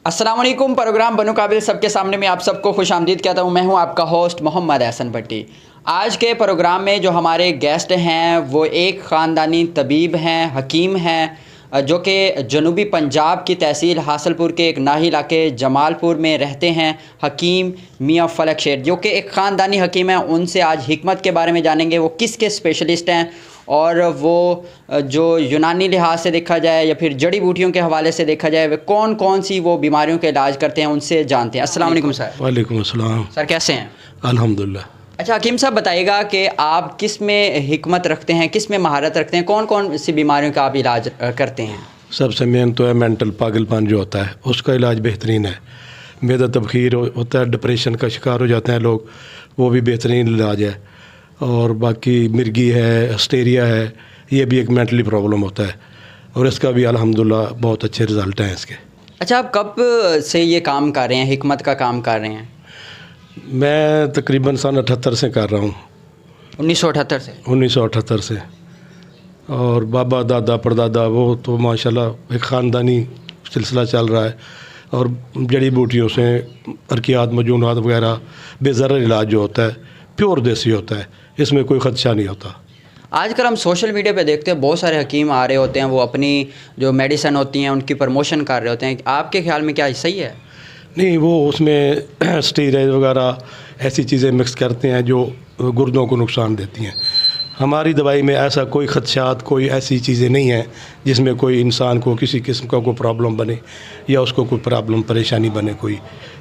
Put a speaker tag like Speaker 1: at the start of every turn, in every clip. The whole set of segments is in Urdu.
Speaker 1: السلام علیکم. پروگرام بنو قابل سب کے سامنے میں آپ سب کو خوش آمدید کہتا ہوں. میں ہوں آپ کا ہوسٹ محمد احسن بھٹی. آج کے پروگرام میں جو ہمارے گیسٹ ہیں وہ ایک خاندانی طبیب ہیں, حکیم ہیں, جو کہ جنوبی پنجاب کی تحصیل حاصل پور کے ایک ناحیہ علاقے جمال پور میں رہتے ہیں. حکیم میاں فلک شیر جو کہ ایک خاندانی حکیم ہیں. ان سے آج حکمت کے بارے میں جانیں گے, وہ کس کے اسپیشلسٹ ہیں اور وہ جو یونانی لحاظ سے دیکھا جائے یا پھر جڑی بوٹیوں کے حوالے سے دیکھا جائے وہ کون کون سی وہ بیماریوں کا علاج کرتے ہیں, ان سے جانتے ہیں. السلام علیکم سر.
Speaker 2: وعلیکم السلام.
Speaker 1: سر کیسے ہیں؟
Speaker 2: الحمدللہ.
Speaker 1: اچھا حکیم صاحب بتائیے گا کہ آپ کس میں حکمت رکھتے ہیں, کس میں مہارت رکھتے ہیں, کون کون سی بیماریوں کا آپ علاج کرتے ہیں؟
Speaker 2: سب سے مین تو ہے مینٹل پاگل پن جو ہوتا ہے, اس کا علاج بہترین ہے. معدہ تبخیر ہوتا ہے, ڈپریشن کا شکار ہو جاتے ہیں لوگ, وہ بھی بہترین علاج ہے. اور باقی مرگی ہے, ہسٹیریا ہے, یہ بھی ایک مینٹلی پرابلم ہوتا ہے, اور اس کا بھی الحمدللہ بہت اچھے رزلٹ ہیں اس کے.
Speaker 1: اچھا آپ کب سے یہ کام کر رہے ہیں, حکمت کا کام کر رہے ہیں؟
Speaker 2: میں تقریباً سن 78 سے کر رہا ہوں.
Speaker 1: 1978 سے؟
Speaker 2: 1978 سے. اور بابا دادا پردادا وہ تو ماشاءاللہ ایک خاندانی سلسلہ چل رہا ہے, اور جڑی بوٹیوں سے ارکیات مجونات وغیرہ بے ضرر علاج جو ہوتا ہے پیور دیسی ہوتا ہے, اس میں کوئی خدشہ نہیں ہوتا.
Speaker 1: آج کل ہم سوشل میڈیا پہ دیکھتے ہیں بہت سارے حکیم آ رہے ہوتے ہیں, وہ اپنی جو میڈیسن ہوتی ہیں ان کی پروموشن کر رہے ہوتے ہیں. آپ کے خیال میں کیا صحیح ہے؟
Speaker 2: نہیں, وہ اس میں اسٹیرائڈ وغیرہ ایسی چیزیں مکس کرتے ہیں جو گردوں کو نقصان دیتی ہیں. ہماری دوائی میں ایسا کوئی خدشات, کوئی ایسی چیزیں نہیں ہیں جس میں کوئی انسان کو کسی قسم کا کوئی پرابلم بنے یا اس کو کوئی پرابلم پریشانی بنے کوئی,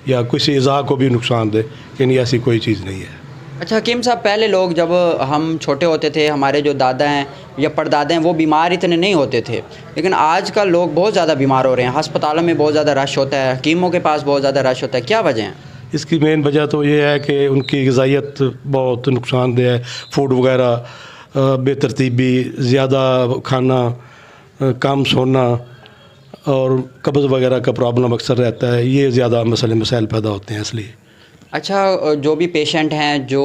Speaker 2: یا کسی اعضاء کو بھی نقصان دے, یعنی ایسی کوئی چیز نہیں ہے.
Speaker 1: اچھا حکیم صاحب, پہلے لوگ جب ہم چھوٹے ہوتے تھے, ہمارے جو دادا ہیں یا پردادا ہیں وہ بیمار اتنے نہیں ہوتے تھے, لیکن آج کل لوگ بہت زیادہ بیمار ہو رہے ہیں. ہسپتالوں میں بہت زیادہ رش ہوتا ہے, حکیموں کے پاس بہت زیادہ رش ہوتا ہے. کیا وجہ ہے
Speaker 2: اس کی؟ مین وجہ تو یہ ہے کہ ان کی غذائیت بہت نقصان دہ ہے. فوڈ وغیرہ بے ترتیبی, زیادہ کھانا, کم سونا اور قبض وغیرہ کا پرابلم اکثر رہتا ہے. یہ زیادہ مسائل پیدا ہوتے ہیں اس لیے.
Speaker 1: اچھا, جو بھی پیشنٹ ہیں جو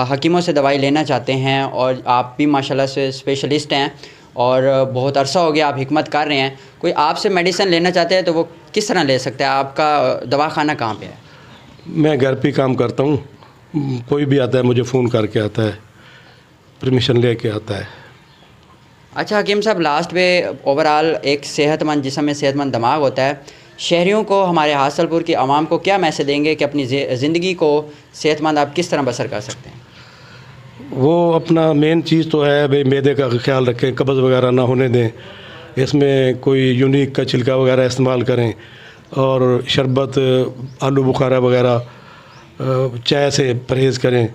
Speaker 1: حکیموں سے دوائی لینا چاہتے ہیں, اور آپ بھی ماشاءاللہ سے اسپیشلسٹ ہیں اور بہت عرصہ ہو گیا آپ حکمت کر رہے ہیں, کوئی آپ سے میڈیسن لینا چاہتے ہیں تو وہ کس طرح لے سکتے ہیں؟ آپ کا دواخانہ کہاں پہ ہے؟
Speaker 2: میں گھر پہ کام کرتا ہوں. کوئی بھی آتا ہے مجھے فون کر کے آتا ہے, پرمیشن لے کے آتا ہے.
Speaker 1: اچھا حکیم صاحب, لاسٹ پہ اوور آل ایک صحت مند جسم میں صحت مند دماغ ہوتا ہے. شہریوں کو, ہمارے حاصل پور کی عوام کو کیا میسج دیں گے کہ اپنی زندگی کو صحت مند آپ کس طرح بسر کر سکتے ہیں؟
Speaker 2: وہ اپنا مین چیز تو ہے بھئی معدے کا خیال رکھیں, قبض وغیرہ نہ ہونے دیں, اس میں کوئی یونیک کا چھلکا وغیرہ استعمال کریں, اور شربت, آلو بخارا وغیرہ, چائے سے پرہیز کریں,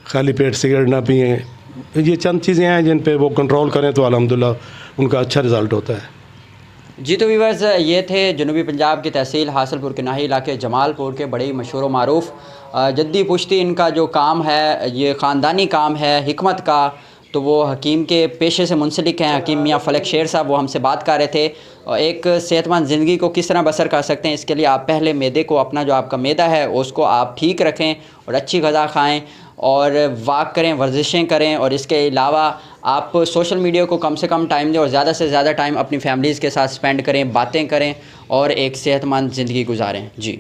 Speaker 2: خالی پیٹ سگریٹ نہ پئیں. یہ چند چیزیں ہیں جن پہ وہ کنٹرول کریں تو الحمدللہ ان کا اچھا رزلٹ ہوتا ہے.
Speaker 1: جی تو ویورز, یہ تھے جنوبی پنجاب کی تحصیل حاصل پور کے ناحیہ علاقے جمال پور کے بڑے ہی مشہور و معروف جدی پشتی. ان کا جو کام ہے یہ خاندانی کام ہے حکمت کا, تو وہ حکیم کے پیشے سے منسلک ہیں. حکیم میاں فلک شیر صاحب وہ ہم سے بات کر رہے تھے ایک صحت مند زندگی کو کس طرح بسر کر سکتے ہیں. اس کے لیے آپ پہلے معدے کو, اپنا جو آپ کا معدہ ہے اس کو آپ ٹھیک رکھیں اور اچھی غذا کھائیں اور واک کریں, ورزشیں کریں, اور اس کے علاوہ آپ سوشل میڈیا کو کم سے کم ٹائم دیں اور زیادہ سے زیادہ ٹائم اپنی فیملیز کے ساتھ سپینڈ کریں, باتیں کریں اور ایک صحت مند زندگی گزاریں. جی.